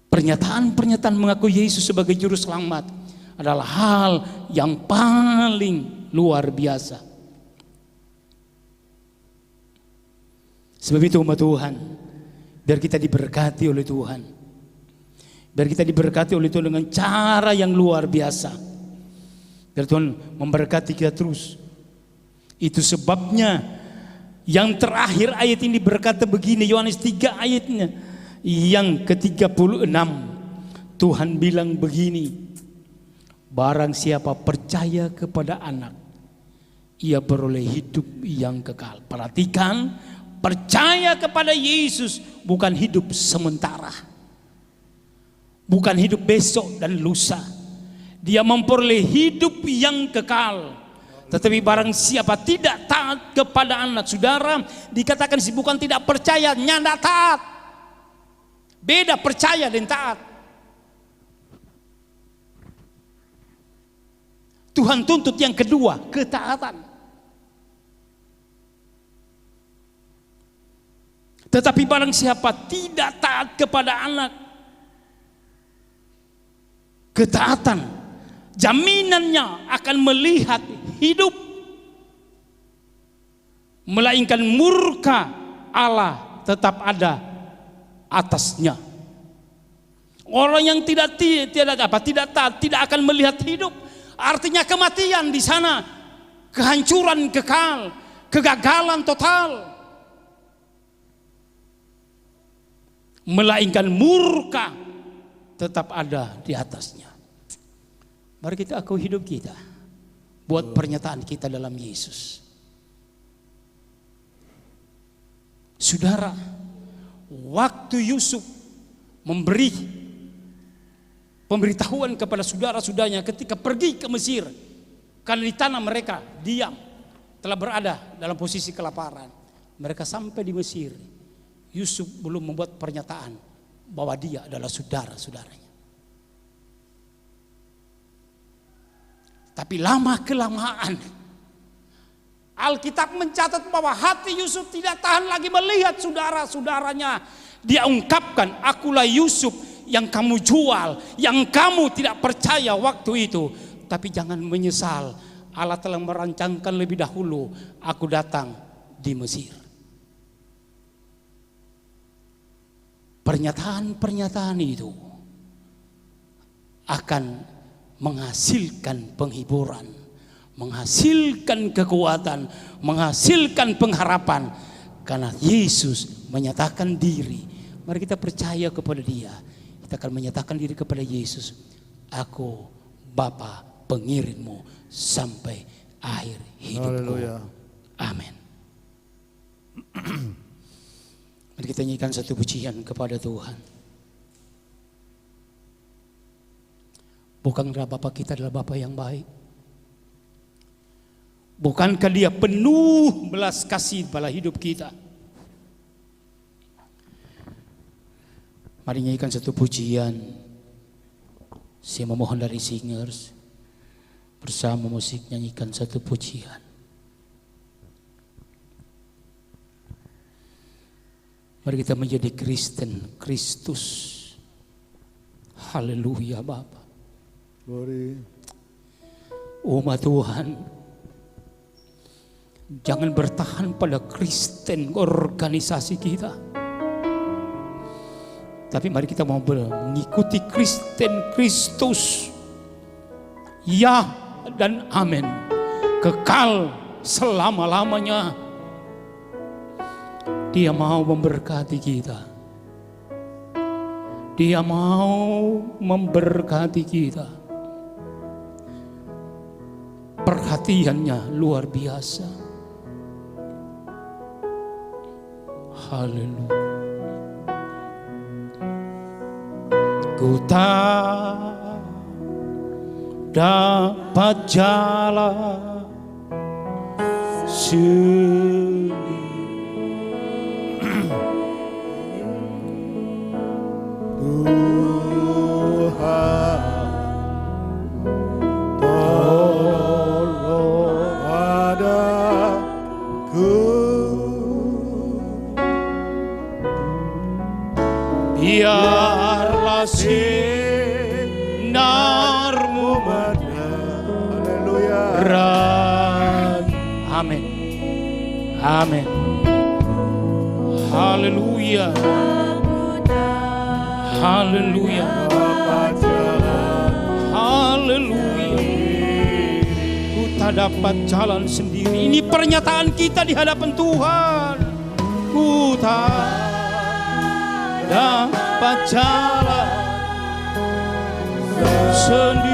Pernyataan-pernyataan mengaku Yesus sebagai juru selamat adalah hal yang paling luar biasa. Sebab itu umat Tuhan, biar kita diberkati oleh Tuhan. Biar kita diberkati oleh Tuhan dengan cara yang luar biasa. Biar Tuhan memberkati kita terus. Itu sebabnya yang terakhir ayat ini berkata begini, Yohanes 3 ayatnya yang ke-36. Tuhan bilang begini, barang siapa percaya kepada anak, ia beroleh hidup yang kekal. Perhatikan, percaya kepada Yesus bukan hidup sementara, bukan hidup besok dan lusa. Dia memperoleh hidup yang kekal. Tetapi barang siapa tidak taat kepada anak, saudara, dikatakan bukan tidak percaya, nyanda taat. Beda percaya dan taat. Tuhan tuntut yang kedua, ketaatan. Tetapi barang siapa tidak taat kepada anak, ketaatan jaminannya akan melihat hidup, melainkan murka Allah tetap ada atasnya. Orang yang tidak taat tidak akan melihat hidup, artinya kematian di sana, kehancuran kekal, kegagalan total. Melainkan murka tetap ada di atasnya. Mari kita akui hidup kita, buat pernyataan kita dalam Yesus. Saudara, waktu Yusuf memberi pemberitahuan kepada saudara-saudaranya ketika pergi ke Mesir, karena di tanah mereka diam, telah berada dalam posisi kelaparan. Mereka sampai di Mesir, Yusuf belum membuat pernyataan bahwa dia adalah saudara-saudaranya. Tapi lama-kelamaan Alkitab mencatat bahwa hati Yusuf tidak tahan lagi melihat saudara-saudaranya. Dia ungkapkan, akulah Yusuf yang kamu jual, yang kamu tidak percaya waktu itu. Tapi jangan menyesal, Allah telah merancangkan lebih dahulu aku datang di Mesir. Pernyataan-pernyataan itu akan menghasilkan penghiburan, menghasilkan kekuatan, menghasilkan pengharapan. Karena Yesus menyatakan diri. Mari kita percaya kepada Dia. Kita akan menyatakan diri kepada Yesus. Aku Bapa pengirimmu sampai akhir hidupku. Amin. Mari kita nyanyikan satu pujian kepada Tuhan. Bukankah Bapa kita adalah Bapa yang baik? Bukankah Dia penuh belas kasih pada hidup kita? Mari nyanyikan satu pujian. Saya memohon dari singers, bersama musik nyanyikan satu pujian. Mari kita menjadi Kristen, Kristus. Haleluya Bapa.
Glory.
Umat Tuhan, Jangan bertahan pada Kristen organisasi kita. Tapi mari kita mau mengikuti Kristen Kristus. Ya dan amin. Kekal selama-lamanya. Dia mau memberkati kita. Dia mau memberkati kita. Perhatiannya luar biasa. Haleluya. Ku tak dapat jalan sendiri.
Tolong padaku.
Biarlah sinarmu menerang. Amin. Amin. Haleluya. Haleluya. Haleluya. Ku tak dapat jalan sendiri. Ini pernyataan kita di hadapan Tuhan. Ku tak dapat jalan sendiri.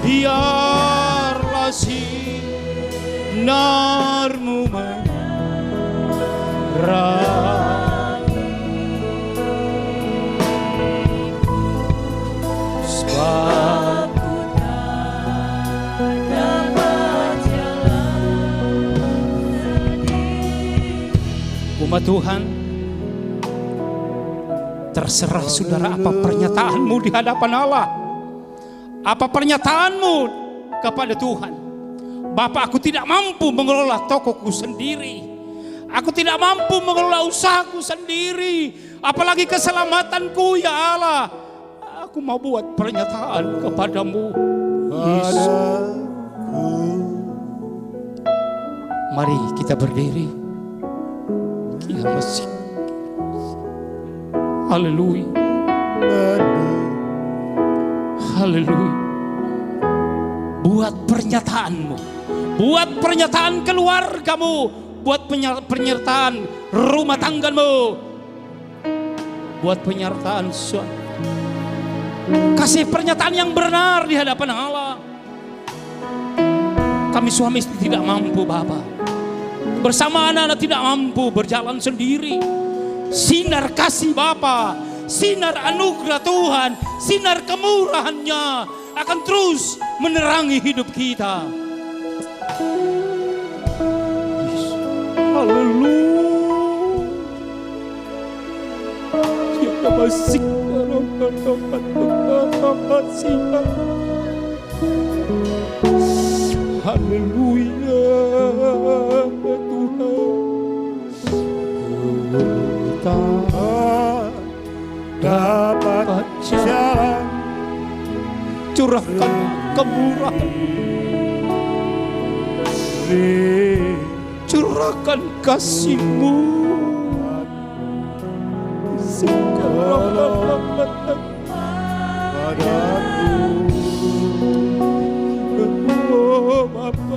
Biarlah sinarmu menerang. Sebab ku tak dapat jalan sendiri. Umat Tuhan, terserah saudara apa pernyataanmu di hadapan Allah. Apa pernyataanmu kepada Tuhan? Bapa, aku tidak mampu mengelola tokoku sendiri. Aku tidak mampu mengelola usahaku sendiri. Apalagi keselamatanku, ya Allah. Aku mau buat pernyataan kepadamu, Yesus. Mari kita berdiri. Kita masih. Haleluya. Haleluya. Buat pernyataanmu, buat pernyataan keluargamu, buat pernyataan rumah tanggamu, buat pernyataan suami. Kasih pernyataan yang benar di hadapan Allah. Kami suami istri tidak mampu, Bapa. Bersama anak-anak tidak mampu berjalan sendiri. Sinar kasih Bapa, sinar anugerah Tuhan, sinar kemurahan-Nya akan terus menerangi hidup kita. Haleluya. Kita masih haleluya Tuhan. Dapat jalan, curahkan kemurahan, curahkan kasih-Mu, oh Bapa.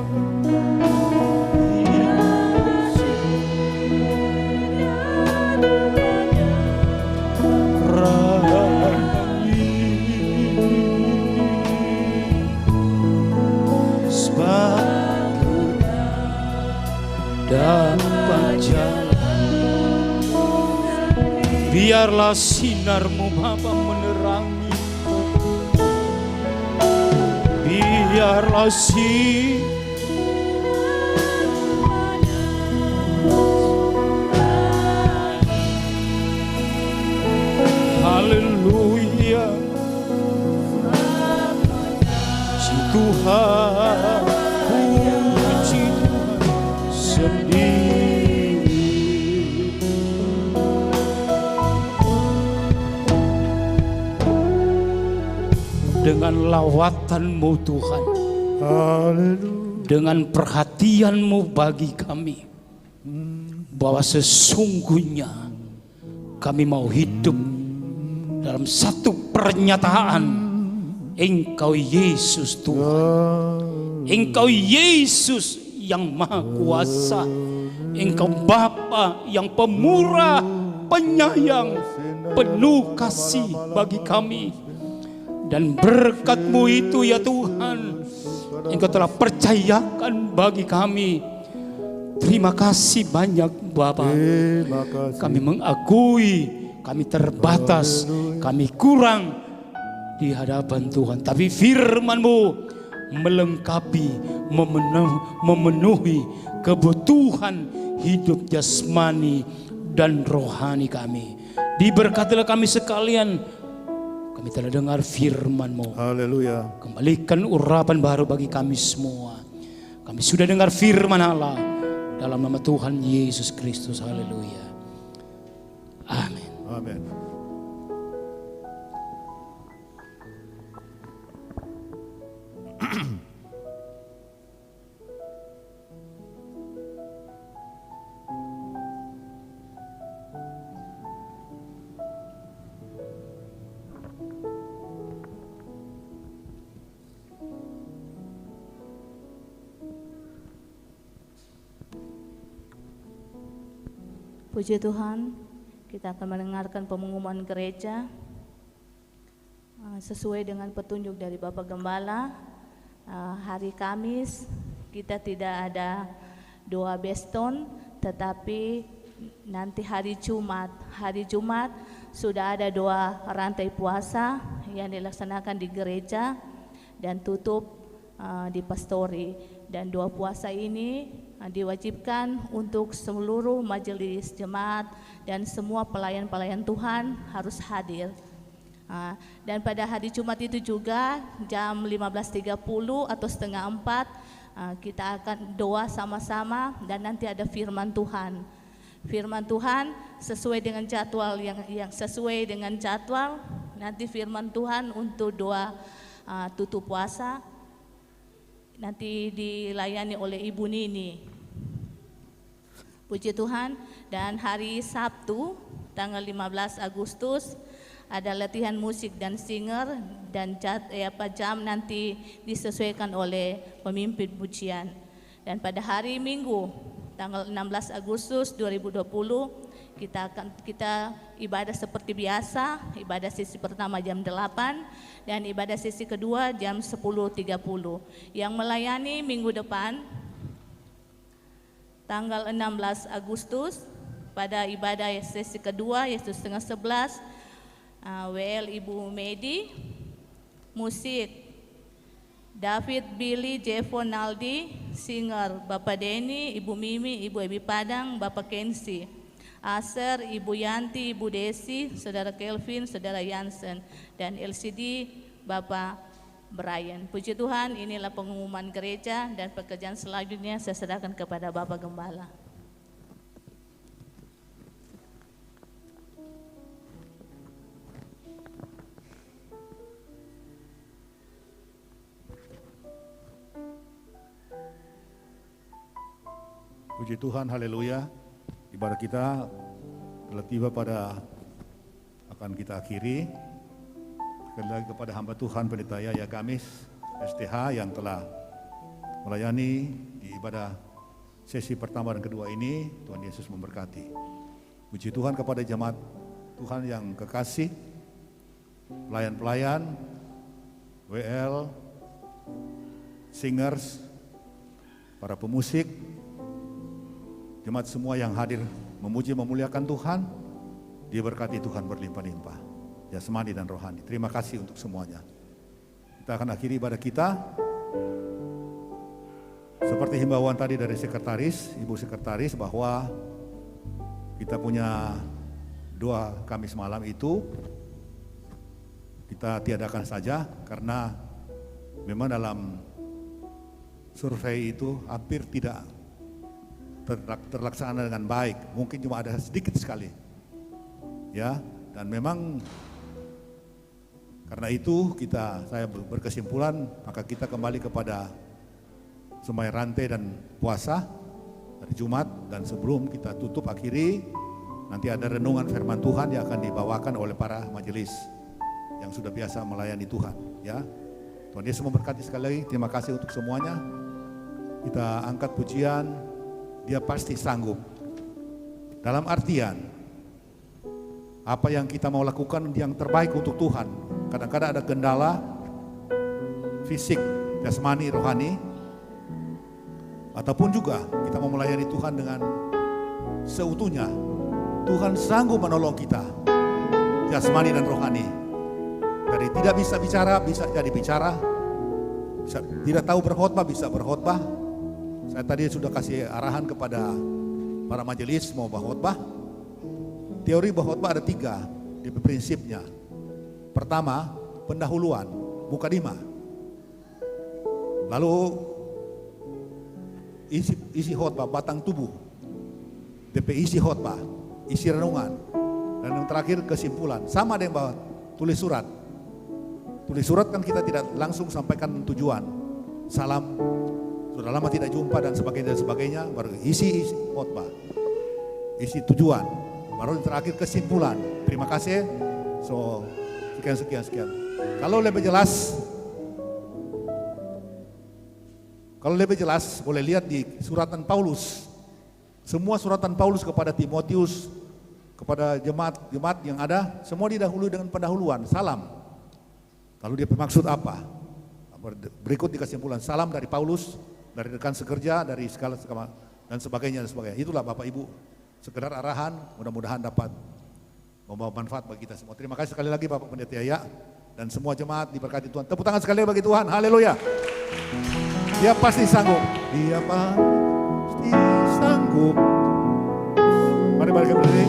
Dapat jalan, biarlah sinar-Mu Bapa menerangi, biarlah haleluya, si Tuhan. dengan lawatan-Mu Tuhan, dengan perhatian-Mu bagi kami, bahwa sesungguhnya kami mau hidup dalam satu pernyataan, Engkau Yesus Tuhan, Engkau Yesus yang Maha Kuasa, Engkau Bapa yang pemurah, penyayang, penuh kasih bagi kami. Dan berkat-Mu itu ya Tuhan, Engkau telah percayakan bagi kami. Terima kasih banyak Bapa. Kami mengakui kami terbatas, kami kurang di hadapan Tuhan. Tapi firman-Mu melengkapi, memenuhi kebutuhan hidup jasmani dan rohani kami. Diberkatilah kami sekalian. Kami telah dengar firman-Mu.
Haleluya.
Kembalikan urapan baru bagi kami semua. Kami sudah dengar firman Allah dalam nama Tuhan Yesus Kristus. Haleluya. Amin.
Amin.
Puji Tuhan, kita akan mendengarkan pengumuman gereja sesuai dengan petunjuk dari Bapak Gembala. Hari Kamis kita tidak ada doa beston, tetapi nanti hari Jumat sudah ada doa rantai puasa yang dilaksanakan di gereja dan tutup di pastori. Dan doa puasa ini diwajibkan untuk seluruh majelis jemaat dan semua pelayan-pelayan Tuhan harus hadir. Dan pada hari Jumat itu juga jam 15.30 atau setengah 4 kita akan doa sama-sama dan nanti ada firman Tuhan. Firman Tuhan sesuai dengan jadwal yang sesuai dengan jadwal. Nanti firman Tuhan untuk doa tutup puasa nanti dilayani oleh Ibu Nini. Puji Tuhan. Dan hari Sabtu tanggal 15 Agustus ada latihan musik dan singer dan jam nanti disesuaikan oleh pemimpin pujian. Dan pada hari Minggu tanggal 16 Agustus 2020 kita ibadah seperti biasa. Ibadah sesi pertama jam 8 dan ibadah sesi kedua jam 10.30. Yang melayani minggu depan tanggal 16 Agustus pada ibadah sesi kedua yaitu setengah 11 WL Ibu Medi, musik David Billy Jevon Naldi, singer Bapak Denny, Ibu Mimi, Ibu Ebi Padang, Bapak Kensi, Aser, Ibu Yanti, Ibu Desi, Saudara Kelvin, Saudara Yansen, dan LCD Bapak Brian. Puji Tuhan, inilah pengumuman gereja dan pekerjaan selanjutnya saya serahkan kepada Bapak Gembala.
Puji Tuhan, haleluya. Ibadah kita telah tiba pada akan kita akhiri. Sekali lagi kepada hamba Tuhan Pendeta Yaya Gamis STH yang telah melayani di ibadah sesi pertama dan kedua ini. Tuhan Yesus memberkati. Puji Tuhan kepada jemaat Tuhan yang kekasih, pelayan-pelayan, WL, singers, para pemusik, jemaat semua yang hadir memuji memuliakan Tuhan, diberkati Tuhan berlimpah-limpah, jasmani dan rohani. Terima kasih untuk semuanya. Kita akan akhiri ibadah kita seperti himbauan tadi dari sekretaris, Ibu Sekretaris, bahwa kita punya doa Kamis malam itu kita tiadakan saja karena memang dalam survei itu hampir tidak terlaksana dengan baik, mungkin cuma ada sedikit sekali, ya. Dan memang Karena itu saya berkesimpulan, maka kita kembali kepada sembahyang rantai dan puasa hari Jumat, dan sebelum kita tutup akhiri, nanti ada renungan firman Tuhan yang akan dibawakan oleh para majelis yang sudah biasa melayani Tuhan. Ya, Tuhan Yesus memberkati sekali lagi. Terima kasih untuk semuanya. Kita angkat pujian, Dia pasti sanggup. Dalam artian, apa yang kita mau lakukan yang terbaik untuk Tuhan. Kadang-kadang ada kendala fisik, jasmani, rohani, ataupun juga kita mau melayani Tuhan dengan seutuhnya. Tuhan sanggup menolong kita, jasmani dan rohani. Dari tidak bisa bicara, bisa jadi bicara. Tidak tahu berkhotbah, bisa berkhotbah. Saya tadi sudah kasih arahan kepada para majelis mau berkhotbah. Teori berkhotbah ada 3 di prinsipnya. Pertama, pendahuluan, mukadimah. Lalu isi khotbah, batang tubuh. DP isi khotbah, isi renungan. Dan yang terakhir kesimpulan. Sama dengan tulis surat. Tulis surat kan kita tidak langsung sampaikan tujuan. Salam, sudah lama tidak jumpa dan sebagainya. Baru isi khotbah, isi tujuan. Baru yang terakhir kesimpulan. Terima kasih. So, sekian. Kalau lebih jelas, boleh lihat di suratan Paulus. Semua suratan Paulus kepada Timotius, kepada jemaat yang ada, semua didahului dengan pendahuluan, salam. Lalu dia bermaksud apa? Berikut di kesimpulan, salam dari Paulus, dari rekan sekerja, dari segala dan sebagainya. Itulah Bapak Ibu, sekedar arahan, mudah-mudahan dapat membawa manfaat bagi kita semua. Terima kasih sekali lagi Bapak Pendeta Yaya dan semua jemaat diberkati Tuhan. Tepuk tangan sekali bagi Tuhan. Haleluya. Dia pasti sanggup. Dia pasti sanggup. Mari kita berdiri.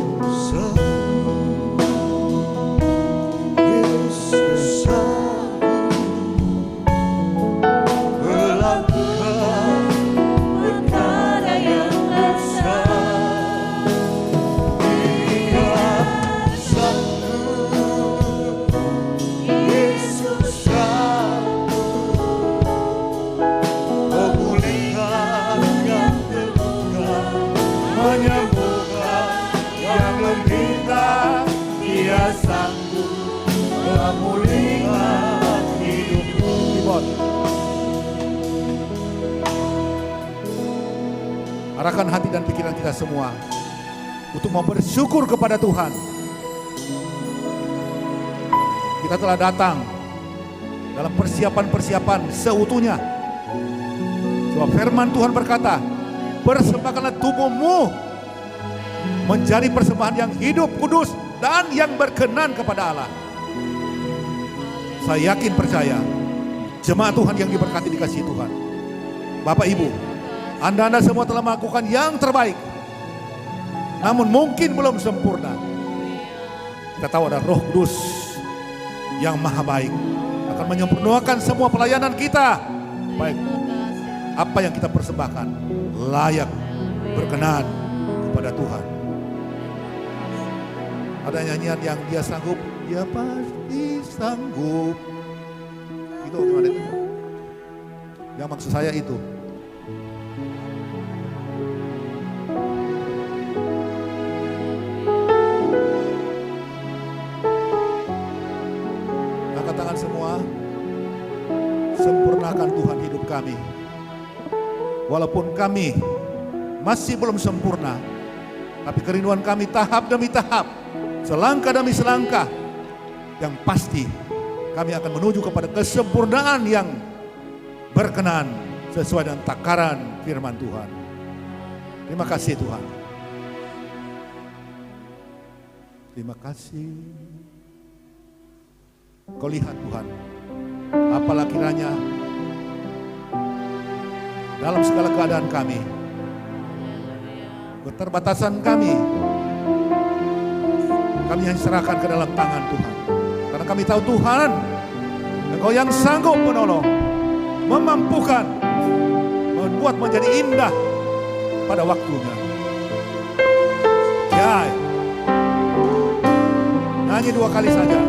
Arahkan hati dan pikiran kita semua untuk mau bersyukur kepada Tuhan. Kita telah datang dalam persiapan-persiapan seutuhnya. Sebab firman Tuhan berkata, persembahkanlah tubuhmu menjadi persembahan yang hidup, kudus, dan yang berkenan kepada Allah. Saya yakin percaya, jemaat Tuhan yang diberkati dikasihi Tuhan. Bapak Ibu, Anda semua telah melakukan yang terbaik. Namun mungkin belum sempurna. Kita tahu ada Roh Kudus yang maha baik akan menyempurnakan semua pelayanan kita. Baik, apa yang kita persembahkan layak, berkenan kepada Tuhan. Ada nyanyian yang dia sanggup, dia pasti sanggup. Itu gimana itu? Yang maksud saya itu. Angkat tangan semua. Sempurnakan Tuhan hidup kami. Walaupun kami masih belum sempurna, tapi kerinduan kami tahap demi tahap, selangkah demi selangkah, yang pasti kami akan menuju kepada kesempurnaan yang berkenan sesuai dengan takaran firman Tuhan. Terima kasih Tuhan. Terima kasih. Kau lihat Tuhan, apalah kiranya dalam segala keadaan kami, keterbatasan kami hanya serahkan ke dalam tangan Tuhan. Karena kami tahu Tuhan, Engkau yang sanggup menolong, memampukan, membuat menjadi indah pada waktunya. Ya, nyanyi 2 kali saja.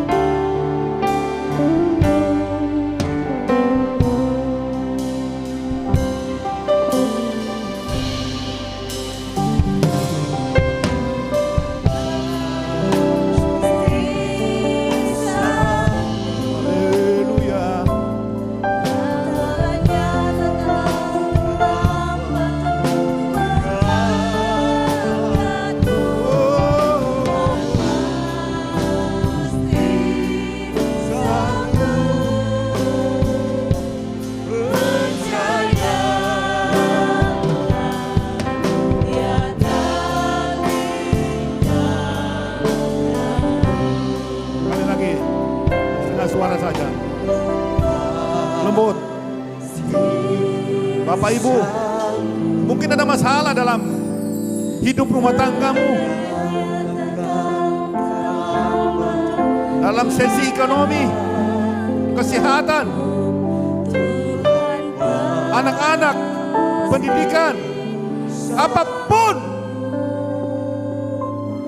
lembut. Bapak Ibu, mungkin ada masalah dalam hidup rumah tanggamu, dalam sesi ekonomi, kesehatan, anak-anak, pendidikan, apapun.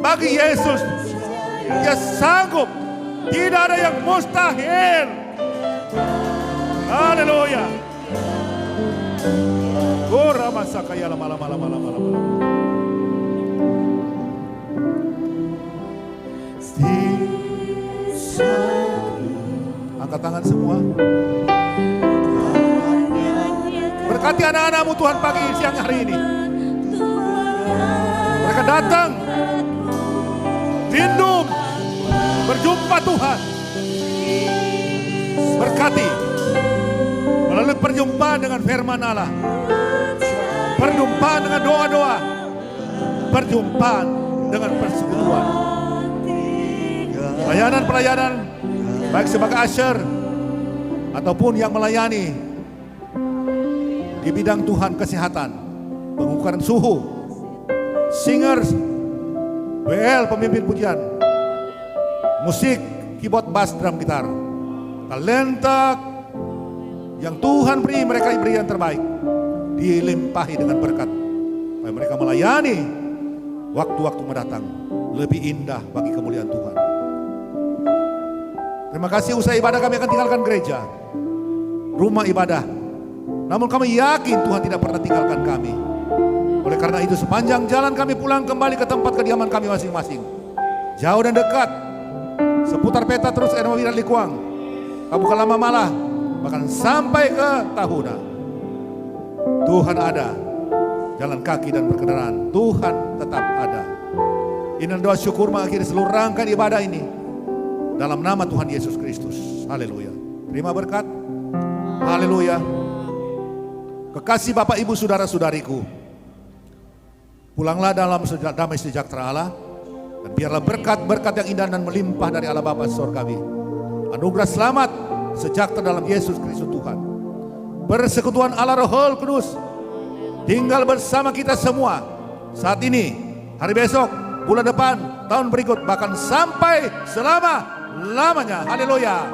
Bagi Yesus, Dia sanggup. Tidak ada yang mustahil. Haleluya. Ora masakaya lama. Angkat tangan semua. Berkati anak-anakmu Tuhan pagi siang hari ini. Mereka datang rindu berjumpa Tuhan. Berkati melalui perjumpaan dengan firman Allah, perjumpaan dengan doa-doa, perjumpaan dengan persekutuan, pelayanan-pelayanan baik sebagai usher ataupun yang melayani di bidang Tuhan kesehatan, pengukuran suhu, singers, WL pemimpin pujian, musik, keyboard, bass, drum, gitar, talenta yang Tuhan beri, mereka beri yang terbaik, dilimpahi dengan berkat, supaya mereka melayani waktu-waktu mendatang lebih indah bagi kemuliaan Tuhan. Terima kasih, usai ibadah kami akan tinggalkan gereja, rumah ibadah. Namun kami yakin Tuhan tidak pernah tinggalkan kami. Oleh karena itu sepanjang jalan kami pulang kembali ke tempat kediaman kami masing-masing, jauh dan dekat, seputar peta terus Ermawira Likuang, Kabupaten Lama Malah, bahkan sampai ke Tahuna. Tuhan ada, jalan kaki dan berkendaraan, Tuhan tetap ada. Inilah doa syukur mengakhiri seluruh rangkaian ibadah ini dalam nama Tuhan Yesus Kristus. Haleluya. Terima berkat. Haleluya. Kekasih Bapak Ibu saudara-saudariku, pulanglah dalam damai sejahtera Allah, dan biarlah berkat-berkat yang indah dan melimpah dari Allah Bapa Surgawi, anugerah selamat sejahtera dalam Yesus Kristus Tuhan, persekutuan Allah Roh Kudus tinggal bersama kita semua saat ini, hari besok, bulan depan, tahun berikut, bahkan sampai selama-lamanya. Haleluya.